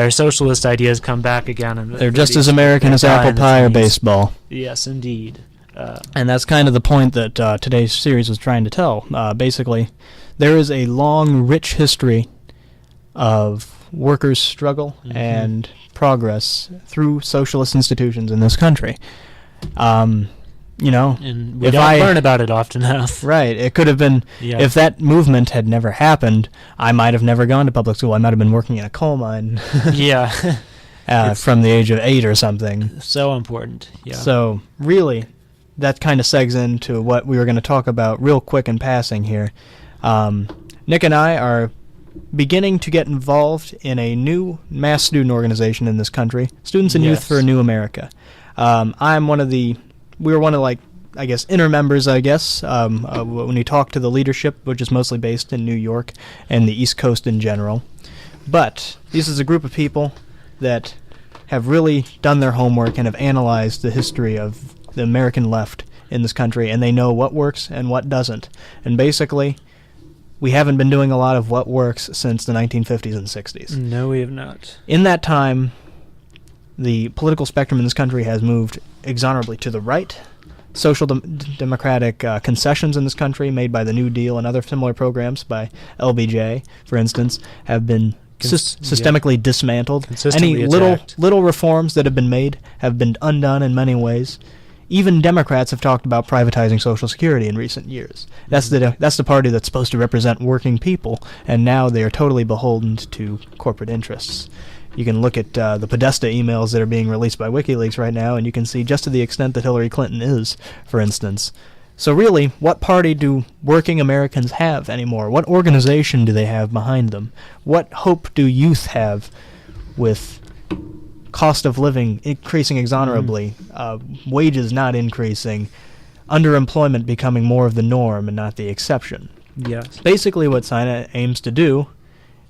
socialist ideas come back again. In They're just as American as apple pie or baseball. Yes, indeed. And that's kind of the point that today's series was trying to tell. Basically, there is a long, rich history of workers' struggle and progress through socialist institutions in this country. And we don't learn about it often enough. Right. It could have been, if that movement had never happened, I might have never gone to public school. I might have been working in a coal mine. From the age of 8 or something. So important. Yeah. So, really, that kind of segs into what we were going to talk about real quick in passing here. Nick and I are beginning to get involved in a new mass student organization in this country, Students and Youth for a New America. I'm one of the, we're one of, like, I guess, inner members, I guess, when you talk to the leadership, which is mostly based in New York and the East Coast in general. But this is a group of people that have really done their homework and have analyzed the history of the American left in this country, and they know what works and what doesn't. And basically, we haven't been doing a lot of what works since the 1950s and 60s. No, we have not. In that time, the political spectrum in this country has moved inexorably to the right. Social democratic concessions in this country made by the New Deal and other similar programs by LBJ, for instance, have been systemically dismantled. Any little reforms that have been made have been undone in many ways. Even Democrats have talked about privatizing Social Security in recent years. That's the party that's supposed to represent working people, and now they are totally beholden to corporate interests. You can look at the Podesta emails that are being released by WikiLeaks right now, and you can see just to the extent that Hillary Clinton is, for instance. So really, what party do working Americans have anymore? What organization do they have behind them? What hope do youth have with cost of living increasing inexorably, wages not increasing, underemployment becoming more of the norm and not the exception? Yes. Basically what SINA aims to do,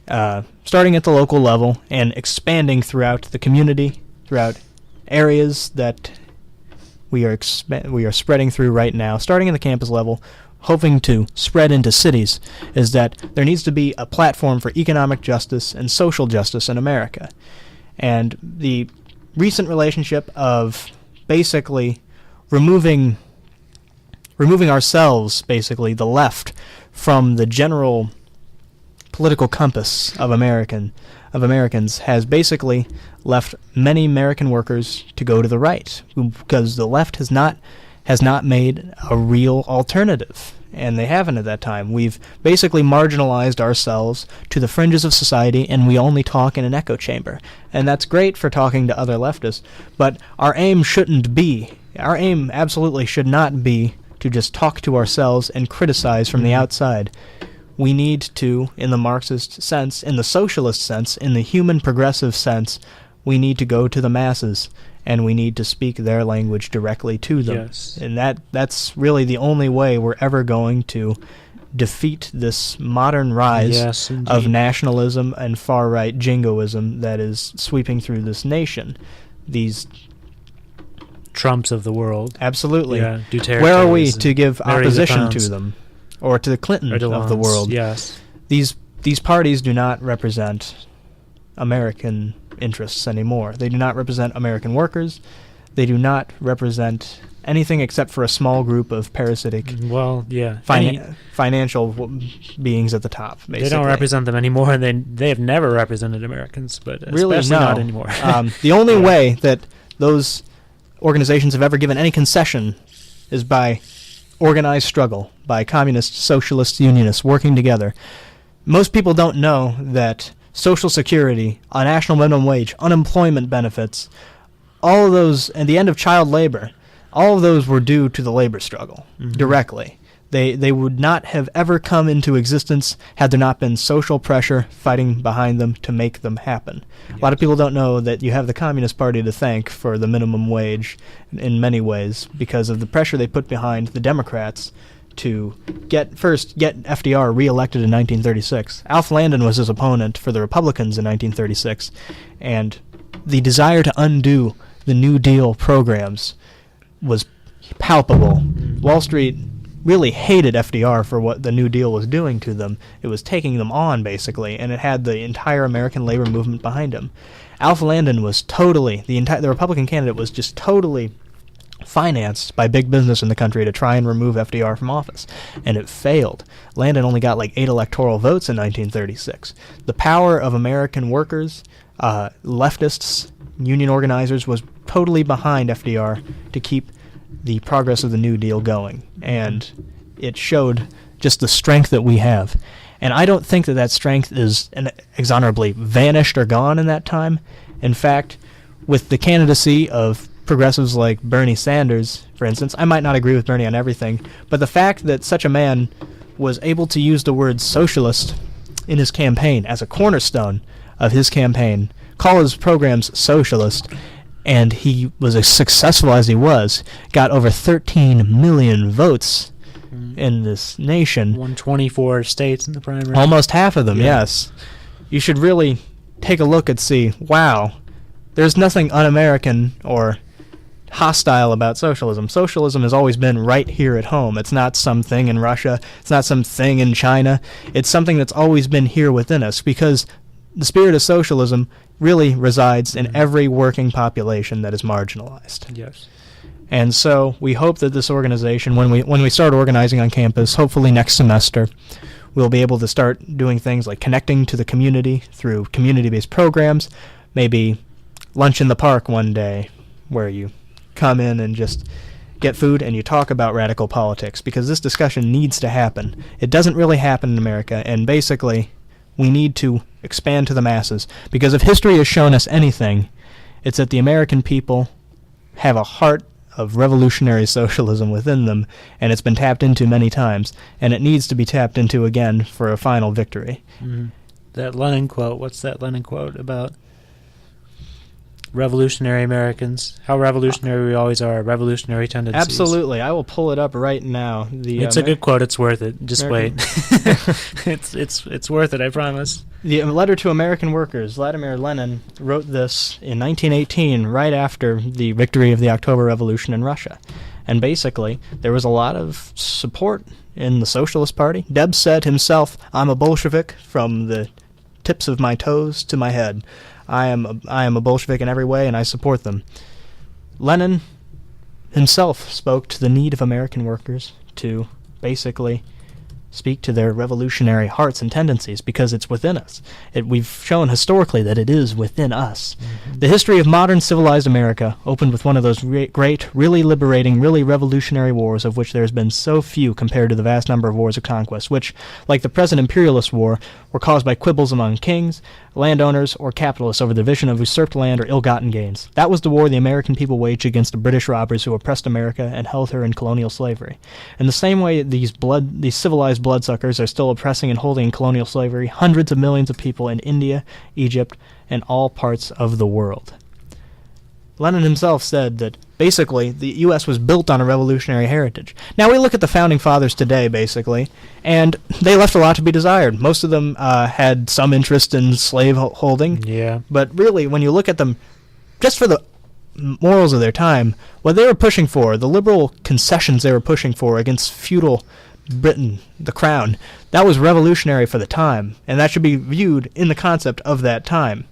starting at the local level and expanding throughout the community, throughout areas that we are spreading through right now, starting in the campus level, hoping to spread into cities, is that there needs to be a platform for economic justice and social justice in America. And the recent relationship of basically removing ourselves, basically the left, from the general political compass of Americans has basically left many American workers to go to the right, because the left has not made a real alternative, and they haven't at that time. We've basically marginalized ourselves to the fringes of society, and we only talk in an echo chamber. And that's great for talking to other leftists, but our aim absolutely should not be to just talk to ourselves and criticize from the outside. We need to, in the Marxist sense, in the socialist sense, in the human progressive sense, we need to go to the masses, and we need to speak their language directly to them. Yes. And that's really the only way we're ever going to defeat this modern rise of nationalism and far-right jingoism that is sweeping through this nation. These Trumps of the world. Absolutely. Yeah, Duterte. Where are we to give opposition to them? Or to the Clinton of the world? Yes. These parties do not represent American interests anymore. They do not represent American workers. They do not represent anything except for a small group of parasitic financial beings at the top, basically. They don't represent them anymore. They have never represented Americans, but especially not anymore. The only way that those organizations have ever given any concession is by organized struggle, by communists, socialists, unionists working together. Most people don't know that Social Security, a national minimum wage, unemployment benefits, all of those, and the end of child labor, all of those were due to the labor struggle, directly. They would not have ever come into existence had there not been social pressure fighting behind them to make them happen. Yes. A lot of people don't know that you have the Communist Party to thank for the minimum wage in many ways because of the pressure they put behind the Democrats to get FDR reelected in 1936. Alf Landon was his opponent for the Republicans in 1936, and the desire to undo the New Deal programs was palpable. Wall Street really hated FDR for what the New Deal was doing to them. It was taking them on, basically, and it had the entire American labor movement behind him. Alf Landon was totally, the Republican candidate was just totally financed by big business in the country to try and remove FDR from office, and it failed. Landon only got like 8 electoral votes in 1936. The power of American workers, leftists, union organizers was totally behind FDR to keep the progress of the New Deal going, and it showed just the strength that we have. And I don't think that strength is inexorably vanished or gone in that time. In fact, with the candidacy of progressives like Bernie Sanders, for instance, I might not agree with Bernie on everything, but the fact that such a man was able to use the word socialist in his campaign as a cornerstone of his campaign, call his programs socialist, and he was as successful as he was, got over 13 million votes in this nation. Won 24 states in the primary. Almost half of them, yes. You should really take a look and see, wow, there's nothing un-American or hostile about socialism. Socialism has always been right here at home. It's not something in Russia. It's not something in China. It's something that's always been here within us, because the spirit of socialism really resides in every working population that is marginalized. Yes. And so we hope that this organization, when we start organizing on campus, hopefully next semester, we'll be able to start doing things like connecting to the community through community-based programs, maybe lunch in the park one day where you come in and just get food and you talk about radical politics, because this discussion needs to happen. It doesn't really happen in America, and basically we need to expand to the masses, because if history has shown us anything, it's that the American people have a heart of revolutionary socialism within them, and it's been tapped into many times, and it needs to be tapped into again for a final victory. Mm-hmm. That Lenin quote, what's that Lenin quote about revolutionary Americans? How revolutionary we always are, revolutionary tendencies. Absolutely. I will pull it up right now. It's a good quote. It's worth it. Just wait. It's worth it, I promise. The letter to American workers, Vladimir Lenin wrote this in 1918, right after the victory of the October Revolution in Russia. And basically, there was a lot of support in the Socialist Party. Debs said himself, "I'm a Bolshevik from the tips of my toes to my head. I am a Bolshevik in every way, and I support them." Lenin himself spoke to the need of American workers to basically speak to their revolutionary hearts and tendencies, because it's within us. We've shown historically that it is within us. Mm-hmm. The history of modern civilized America opened with one of those great, really liberating, really revolutionary wars, of which there has been so few compared to the vast number of wars of conquest, which, like the present imperialist war, were caused by quibbles among kings, landowners, or capitalists over the division of usurped land or ill-gotten gains. That was the war the American people waged against the British robbers who oppressed America and held her in colonial slavery. In the same way, these civilized bloodsuckers are still oppressing and holding in colonial slavery hundreds of millions of people in India, Egypt, and all parts of the world. Lenin himself said that basically the U.S. was built on a revolutionary heritage. Now we look at the founding fathers today, basically, and they left a lot to be desired. Most of them had some interest in slave holding. Yeah. But really, when you look at them, just for the morals of their time, what they were pushing for, the liberal concessions they were pushing for against feudal Britain, the crown, that was revolutionary for the time, and that should be viewed in the concept of that time.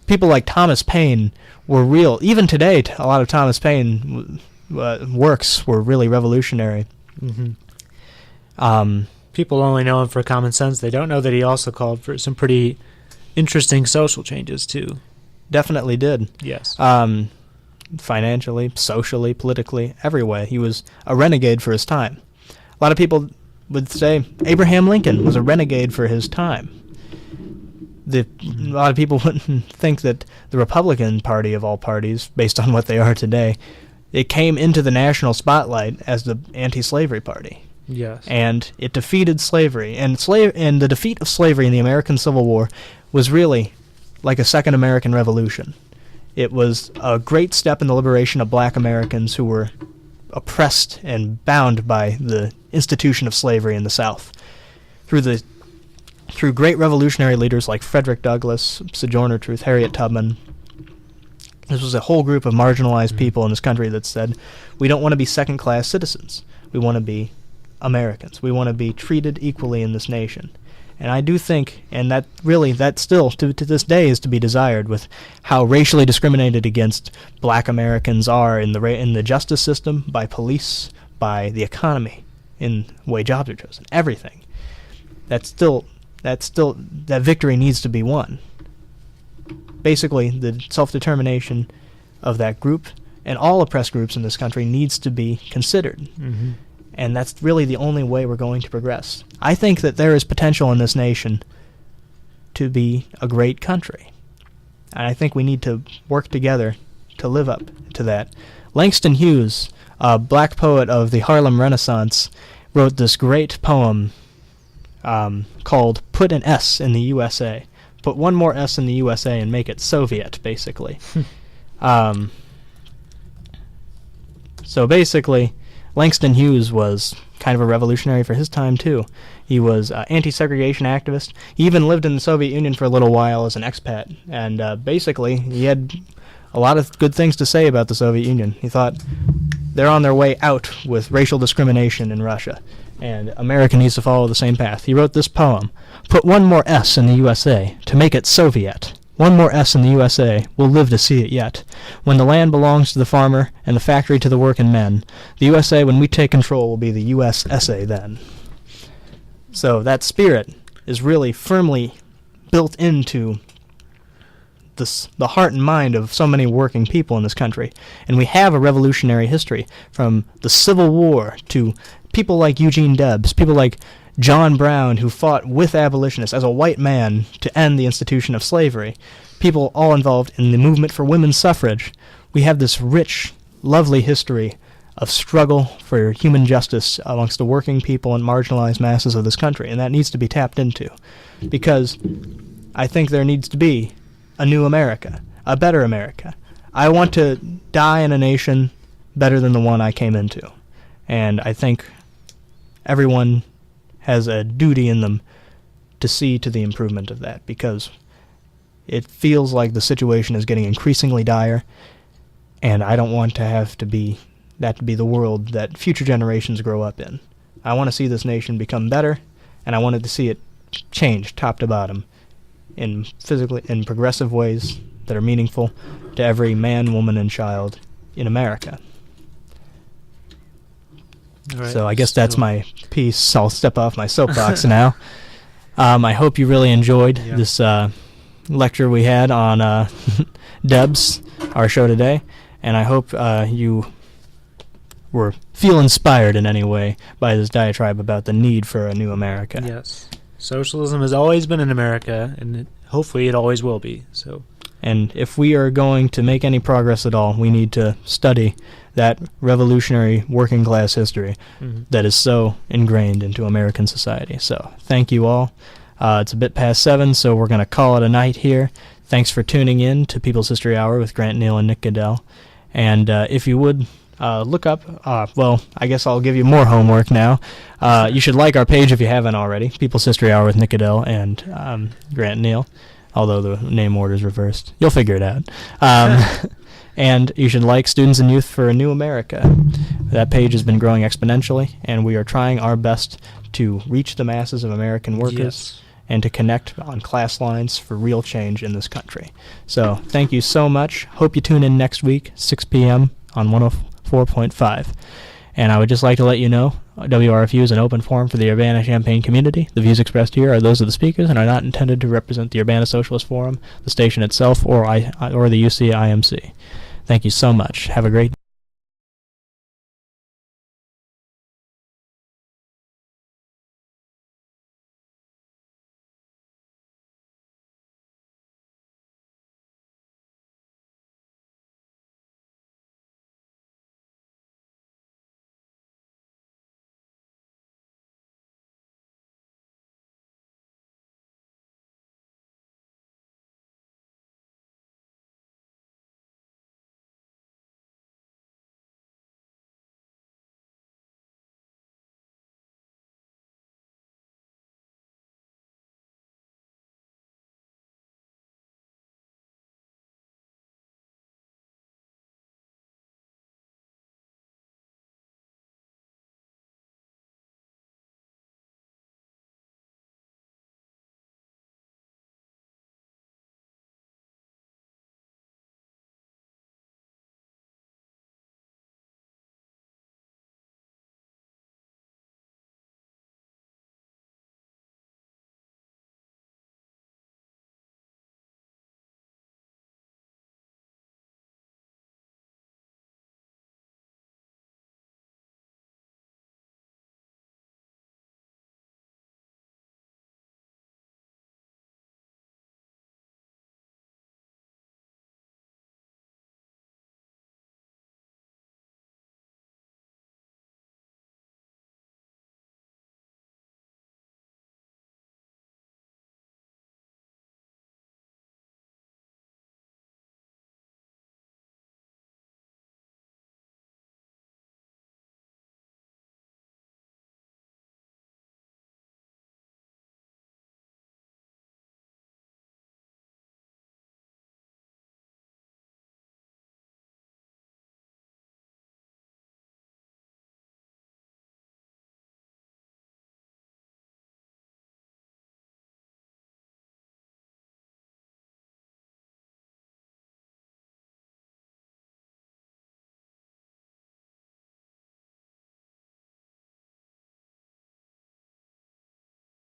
People like Thomas Paine were real. Even today, a lot of Thomas Paine works were really revolutionary. Mm-hmm. People only know him for Common Sense. They don't know that he also called for some pretty interesting social changes, too. Definitely did. Yes. Financially, socially, politically, every way. He was a renegade for his time. A lot of people would say Abraham Lincoln was a renegade for his time. A lot of people wouldn't think that the Republican Party of all parties, based on what they are today, it came into the national spotlight as the anti-slavery party. Yes. And it defeated slavery. And the defeat of slavery in the American Civil War was really like a second American Revolution. It was a great step in the liberation of black Americans who were oppressed and bound by the institution of slavery in the South. Through great revolutionary leaders like Frederick Douglass, Sojourner Truth, Harriet Tubman. This was a whole group of marginalized people in this country that said, we don't want to be second-class citizens. We want to be Americans. We want to be treated equally in this nation. And I do think, and that still, to this day, is to be desired with how racially discriminated against black Americans are in the justice system, by police, by the economy, in the way jobs are chosen, everything. That victory needs to be won. Basically, the self-determination of that group and all oppressed groups in this country needs to be considered. Mm-hmm. And that's really the only way we're going to progress. I think that there is potential in this nation to be a great country. And I think we need to work together to live up to that. Langston Hughes, a black poet of the Harlem Renaissance, wrote this great poem called Put an S in the USA. Put one more S in the USA and make it Soviet, basically. So basically, Langston Hughes was kind of a revolutionary for his time, too. He was an anti-segregation activist. He even lived in the Soviet Union for a little while as an expat. And basically, he had a lot of good things to say about the Soviet Union. He thought they're on their way out with racial discrimination in Russia, and America needs to follow the same path. He wrote this poem, Put one more S in the USA to make it Soviet. One more S in the USA, we'll live to see it yet. When the land belongs to the farmer and the factory to the working men, the USA, when we take control, will be the USSA then. So that spirit is really firmly built into the heart and mind of so many working people in this country. And we have a revolutionary history, from the Civil War to people like Eugene Debs, people like John Brown, who fought with abolitionists as a white man to end the institution of slavery, people all involved in the movement for women's suffrage. We have this rich, lovely history of struggle for human justice amongst the working people and marginalized masses of this country, and that needs to be tapped into, because I think there needs to be a new America, a better America. I want to die in a nation better than the one I came into, and I think everyone has a duty in them to see to the improvement of that, because it feels like the situation is getting increasingly dire, and I don't want to have to be that to be the world that future generations grow up in. I want to see this nation become better, and I wanted to see it change top to bottom in progressive ways that are meaningful to every man, woman, and child in America. Right, so I guess that's my piece. I'll step off my soapbox now. I hope you really enjoyed this lecture we had on Debs, our show today, and I hope you feel inspired in any way by this diatribe about the need for a new America. Yes. Socialism has always been in America, and hopefully it always will be. So, and if we are going to make any progress at all, we need to study that revolutionary working class history that is so ingrained into American society. So thank you all. It's a bit past 7, so we're going to call it a night here. Thanks for tuning in to People's History Hour with Grant Neal and Nick Goodell. And if you would look up, I guess I'll give you more homework now. You should like our page if you haven't already, People's History Hour with Nick Goodell and Grant Neal, although the name order is reversed. You'll figure it out. And you should like Students and Youth for a New America. That page has been growing exponentially, and we are trying our best to reach the masses of American workers and to connect on class lines for real change in this country. So thank you so much. Hope you tune in next week, 6 p.m. on 104.5. And I would just like to let you know, WRFU is an open forum for the Urbana-Champaign community. The views expressed here are those of the speakers and are not intended to represent the Urbana Socialist Forum, the station itself, or the UCIMC. Thank you so much. Have a great